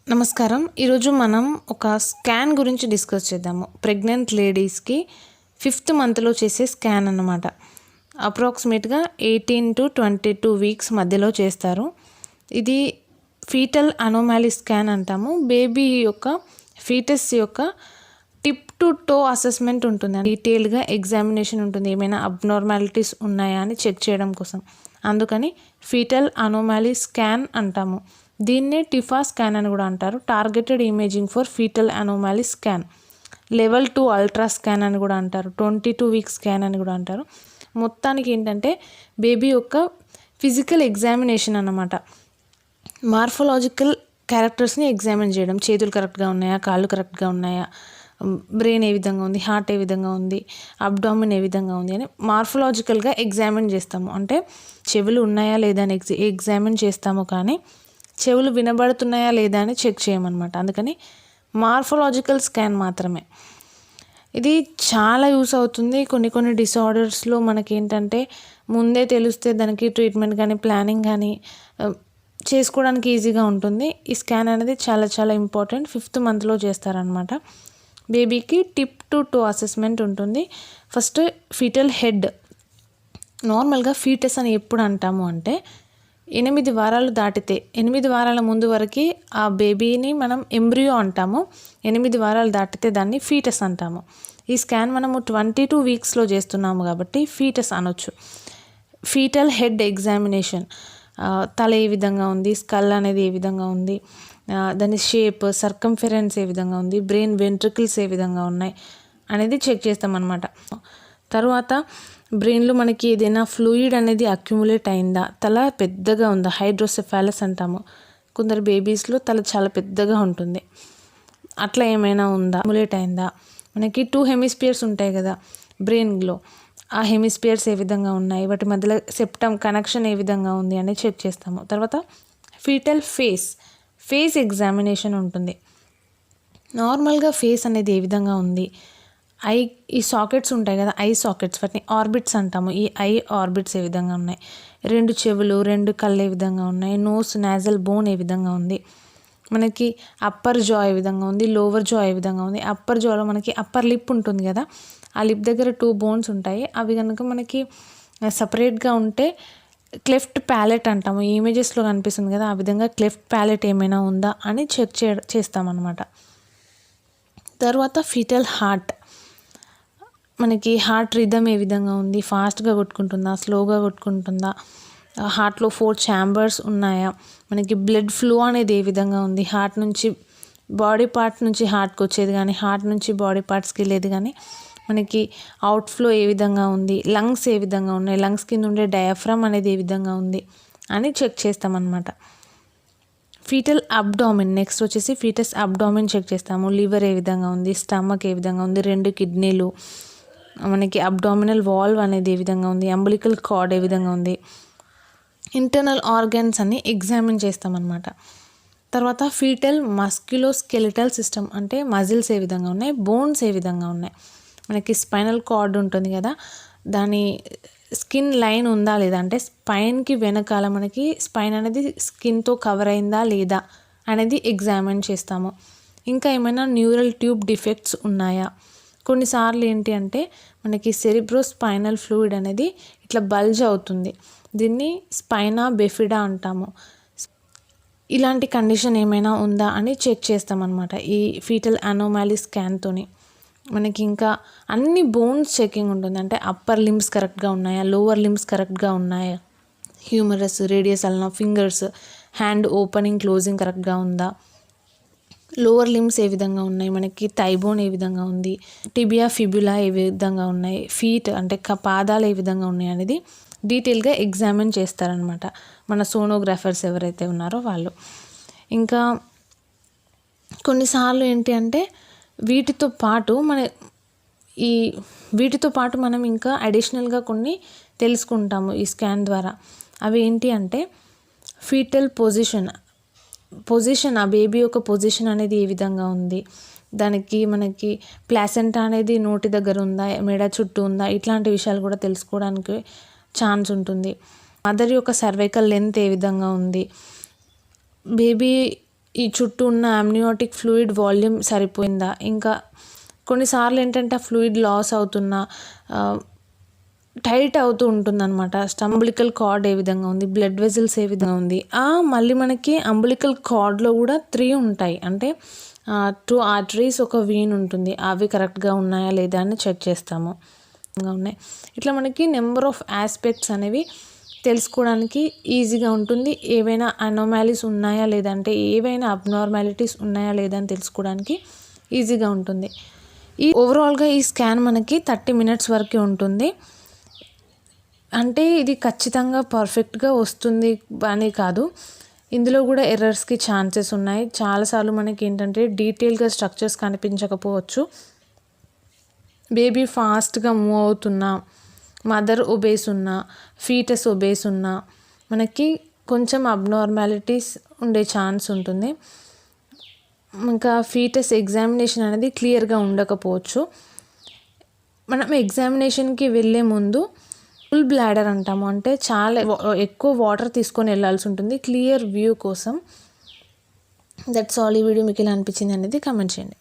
నమస్కారం. ఈరోజు మనం ఒక స్కాన్ గురించి డిస్కస్ చేద్దాము. ప్రెగ్నెంట్ లేడీస్‌కి 5th మంత్లో చేసే స్కాన్ అన్నమాట. అప్రాక్సిమేట్‌గా 18 to 22 వీక్స్ మధ్యలో చేస్తారు. ఇది ఫీటల్ అనోమాలీ స్కాన్ అంటాము. బేబీ యొక్క ఫీటస్ యొక్క టిప్ టు టో అసెస్మెంట్ ఉంటుంది. డీటెయిల్గా ఎగ్జామినేషన్ ఉంటుంది. ఏమైనా అబ్నార్మాలిటీస్ ఉన్నాయా అని చెక్ చేయడం కోసం. అందుకని ఫీటల్ అనోమాలీ స్కాన్ అంటాము. దీన్నే టిఫా స్కాన్ అని కూడా అంటారు. Targeted imaging for fetal anomaly scan. Level 2 ultra scan అని కూడా అంటారు. 22 వీక్స్ స్కాన్ అని కూడా అంటారు. మొత్తానికి ఏంటంటే బేబీ యొక్క ఫిజికల్ ఎగ్జామినేషన్ అన్నమాట. మార్ఫలాజికల్ క్యారెక్టర్స్ని ఎగ్జామిన్ చేయడం. చేతులు కరెక్ట్గా ఉన్నాయా, కాళ్ళు కరెక్ట్గా ఉన్నాయా, బ్రెయిన్ ఏ విధంగా ఉంది, హార్ట్ ఏ విధంగా ఉంది, అబ్డామిన్ ఏ విధంగా ఉంది అని మార్ఫలాజికల్గా ఎగ్జామిన్ చేస్తాము. అంటే చెవులు ఉన్నాయా లేదా అని ఎగ్జామిన్ చేస్తాము, కానీ చెవులు వినబడుతున్నాయా లేదా అని చెక్ చేయమన్నమాట. అందుకని మార్ఫలాజికల్ స్కాన్ మాత్రమే. ఇది చాలా యూస్ అవుతుంది. కొన్ని డిసార్డర్స్లో మనకేంటంటే ముందే తెలిస్తే దానికి ట్రీట్మెంట్ కానీ ప్లానింగ్ కానీ చేసుకోవడానికి ఈజీగా ఉంటుంది. ఈ స్కాన్ అనేది చాలా చాలా ఇంపార్టెంట్. 5th మంత్లో చేస్తారనమాట. బేబీకి టిప్ టు టో అసెస్మెంట్ ఉంటుంది. First fetal head. నార్మల్గా ఫీటస్ అని ఎప్పుడు అంటాము అంటే 8 వారాలు దాటితే, 8 వారాల ముందు వరకు ఆ బేబీని మనం ఎంబ్రియో అంటాము. 8 వారాలు దాటితే దాన్ని ఫీటస్ అంటాము. ఈ స్కాన్ మనము 22 వీక్స్లో చేస్తున్నాము కాబట్టి ఫీటస్ అనొచ్చు. Fetal head examination. తల ఏ విధంగా ఉంది, స్కల్ అనేది ఏ విధంగా ఉంది, దాని షేప్, సర్కంఫరెన్స్ ఏ విధంగా ఉంది, బ్రెయిన్ వెంట్రికల్స్ ఏ విధంగా ఉన్నాయి అనేది చెక్ చేస్తామన్నమాట. తర్వాత బ్రెయిన్లో మనకి ఏదైనా ఫ్లూయిడ్ అనేది అక్యుములేట్ అయిందా, తల పెద్దగా ఉందా, హైడ్రోసెఫాలస్ అంటాము. కొందరు బేబీస్లో తల చాలా పెద్దగా ఉంటుంది, అట్లా ఏమైనా ఉందా, అక్యుములేట్ అయిందా. మనకి 2 హెమిస్పియర్స్ ఉంటాయి కదా బ్రెయిన్లో, ఆ హెమిస్పియర్స్ ఏ విధంగా ఉన్నాయి, వాటి మధ్యలో సెప్టమ్ కనెక్షన్ ఏ విధంగా ఉంది అని చెక్ చేస్తాము. తర్వాత ఫీటల్ ఫేస్ ఎగ్జామినేషన్ ఉంటుంది. నార్మల్గా ఫేస్ అనేది ఏ విధంగా ఉంది, ఈ సాకెట్స్ ఉంటాయి కదా, ఐ సాకెట్స్, వాటిని ఆర్బిట్స్ అంటాము. ఈ ఐ ఆర్బిట్స్ ఏ విధంగా ఉన్నాయి, 2 చెవులు, 2 కళ్ళు ఏ విధంగా ఉన్నాయి, నోస్ నాజల్ బోన్ ఏ విధంగా ఉంది, మనకి అప్పర్ జా ఏ విధంగా ఉంది, లోవర్ జా ఏ విధంగా ఉంది. అప్పర్ జాలో మనకి అప్పర్ లిప్ ఉంటుంది కదా, ఆ లిప్ దగ్గర 2 బోన్స్ ఉంటాయి. అవి కనుక మనకి సపరేట్గా ఉంటే క్లెఫ్ట్ ప్యాలెట్ అంటాము. ఈ ఇమేజెస్లో కనిపిస్తుంది కదా, ఆ విధంగా క్లెఫ్ట్ ప్యాలెట్ ఏమైనా ఉందా అని చెక్ చేస్తామన్నమాట. తర్వాత ఫీటల్ హార్ట్. మనకి హార్ట్ రిథమ్ ఏ విధంగా ఉంది, ఫాస్ట్గా కొట్టుకుంటుందా, స్లోగా కొట్టుకుంటుందా, హార్ట్లో 4 ఛాంబర్స్ ఉన్నాయా, మనకి బ్లడ్ ఫ్లో అనేది ఏ విధంగా ఉంది, హార్ట్ నుంచి బాడీ పార్ట్ నుంచి హార్ట్కి వచ్చేది కానీ హార్ట్ నుంచి బాడీ పార్ట్స్కి వెళ్ళేది కానీ మనకి అవుట్ఫ్లో ఏ విధంగా ఉంది, లంగ్స్ ఏ విధంగా ఉన్నాయి, లంగ్స్ కింద ఉండే డయాఫ్రమ్ అనేది ఏ విధంగా ఉంది అని చెక్ చేస్తామన్నమాట. Fetal abdomen. నెక్స్ట్ వచ్చేసి ఫీటస్ అబ్డామిన్ చెక్ చేస్తాము. లివర్ ఏ విధంగా ఉంది, స్టమక్ ఏ విధంగా ఉంది, 2 కిడ్నీలు, మనకి అబ్డామినల్ వాల్వ్ అనేది ఏ విధంగా ఉంది, అంబలికల్ కార్డ్ ఏ విధంగా ఉంది, ఇంటర్నల్ ఆర్గన్స్ అన్ని ఎగ్జామిన్ చేస్తామన్నమాట. తర్వాత ఫీటల్ మస్క్యులోస్కెలిటల్ సిస్టమ్. అంటే మజిల్స్ ఏ విధంగా ఉన్నాయి, బోన్స్ ఏ విధంగా ఉన్నాయి, మనకి స్పైనల్ కార్డ్ ఉంటుంది కదా, దాని స్కిన్ లైన్ ఉందా లేదా, అంటే స్పైన్కి వెనకాల మనకి స్పైన్ అనేది స్కిన్తో కవర్ అయిందా లేదా అనేది ఎగ్జామిన్ చేస్తాము. ఇంకా ఏమైనా న్యూరల్ ట్యూబ్ డిఫెక్ట్స్ ఉన్నాయా. కొన్నిసార్లు ఏంటి అంటే మనకి సెరిబ్రో స్పైనల్ ఫ్లూయిడ్ అనేది ఇట్లా బల్జ్ అవుతుంది, దీన్ని స్పైనా బెఫిడా అంటాము. ఇలాంటి కండిషన్ ఏమైనా ఉందా అని చెక్ చేస్తామన్నమాట ఈ ఫీటల్ అనోమాలీ స్కాన్తోని. మనకి ఇంకా అన్ని బోన్స్ చెకింగ్ ఉంటుంది. అంటే అప్పర్ లిమ్స్ కరెక్ట్గా ఉన్నాయా, లోవర్ లిమ్స్ కరెక్ట్గా ఉన్నాయా, humorous, radius ulna, fingers, hand opening closing కరెక్ట్గా ఉందా, లోవర్ లిమ్స్ ఏ విధంగా ఉన్నాయి, మనకి థైబోన్ ఏ విధంగా ఉంది, టిబియా ఫిబులా ఏ విధంగా ఉన్నాయి, ఫీట్ అంటే పాదాలు ఏ విధంగా ఉన్నాయి అనేది డీటెయిల్గా ఎగ్జామిన్ చేస్తారనమాట మన సోనోగ్రాఫర్స్ ఎవరైతే ఉన్నారో వాళ్ళు. ఇంకా కొన్నిసార్లు ఏంటి అంటే వీటితో పాటు మనం ఇంకా అడిషనల్గా కొన్ని తెలుసుకుంటాము ఈ స్కాన్ ద్వారా. అవి ఏంటి అంటే ఫీటల్ పొజిషన్, ఆ బేబీ యొక్క పొజిషన్ అనేది ఏ విధంగా ఉంది, దానికి మనకి ప్లాసెంటా అనేది నోటి దగ్గర ఉందా, మెడ చుట్టూ ఉందా, ఇట్లాంటి విషయాలు కూడా తెలుసుకోవడానికి ఛాన్స్ ఉంటుంది. మదర్ యొక్క సర్వైకల్ లెంత్ ఏ విధంగా ఉంది, బేబీ ఈ చుట్టూ ఉన్న అమ్నియోటిక్ ఫ్లూయిడ్ వాల్యూమ్ సరిపోయిందా, ఇంకా కొన్నిసార్లు ఏంటంటే ఆ ఫ్లూయిడ్ లాస్ అవుతున్నా టైట్ అవుతూ ఉంటుందన్నమాట. అంబులికల్ కార్డ్ ఏ విధంగా ఉంది, బ్లడ్ వెజల్స్ ఏ విధంగా ఉంది. మళ్ళీ మనకి అంబులికల్ కార్డ్లో కూడా 3 ఉంటాయి. అంటే 2 ఆర్టరీస్, ఒక వీన్ ఉంటుంది. అవి కరెక్ట్గా ఉన్నాయా లేదా అని చెక్ చేస్తాము. ఉన్నాయి ఇట్లా మనకి నెంబర్ ఆఫ్ ఆస్పెక్ట్స్ అనేవి తెలుసుకోవడానికి ఈజీగా ఉంటుంది. ఏవైనా అనోమాలీస్ ఉన్నాయా లేదంటే ఏవైనా అబ్నార్మాలిటీస్ ఉన్నాయా లేదా అని తెలుసుకోవడానికి ఈజీగా ఉంటుంది. ఓవరాల్గా ఈ స్కాన్ మనకి 30 మినిట్స్ వరకు ఉంటుంది. అంటే ఇది ఖచ్చితంగా పర్ఫెక్ట్గా వస్తుంది అని కాదు, ఇందులో కూడా ఎర్రర్స్కి ఛాన్సెస్ ఉన్నాయి. చాలాసార్లు మనకి ఏంటంటే డీటెయిల్గా స్ట్రక్చర్స్ కనిపించకపోవచ్చు. బేబీ ఫాస్ట్గా మూవ్ అవుతున్నా, మదర్ ఒబేస్ ఉన్నా, ఫీటస్ ఒబేస్ ఉన్నా మనకి కొంచెం అబ్నార్మాలిటీస్ ఉండే ఛాన్స్ ఉంటుంది. ఇంకా ఫీటస్ ఎగ్జామినేషన్ అనేది క్లియర్గా ఉండకపోవచ్చు. మనం ఎగ్జామినేషన్కి వెళ్ళే ముందు ఫుల్ బ్లాడర్ అంటాము, అంటే చాలా ఎక్కువ వాటర్ తీసుకొని వెళ్ళాల్సి ఉంటుంది క్లియర్ వ్యూ కోసం. That's all. ఈ వీడియో మీకు ఎలా అనిపించింది అనేది కామెంట్ చేయండి.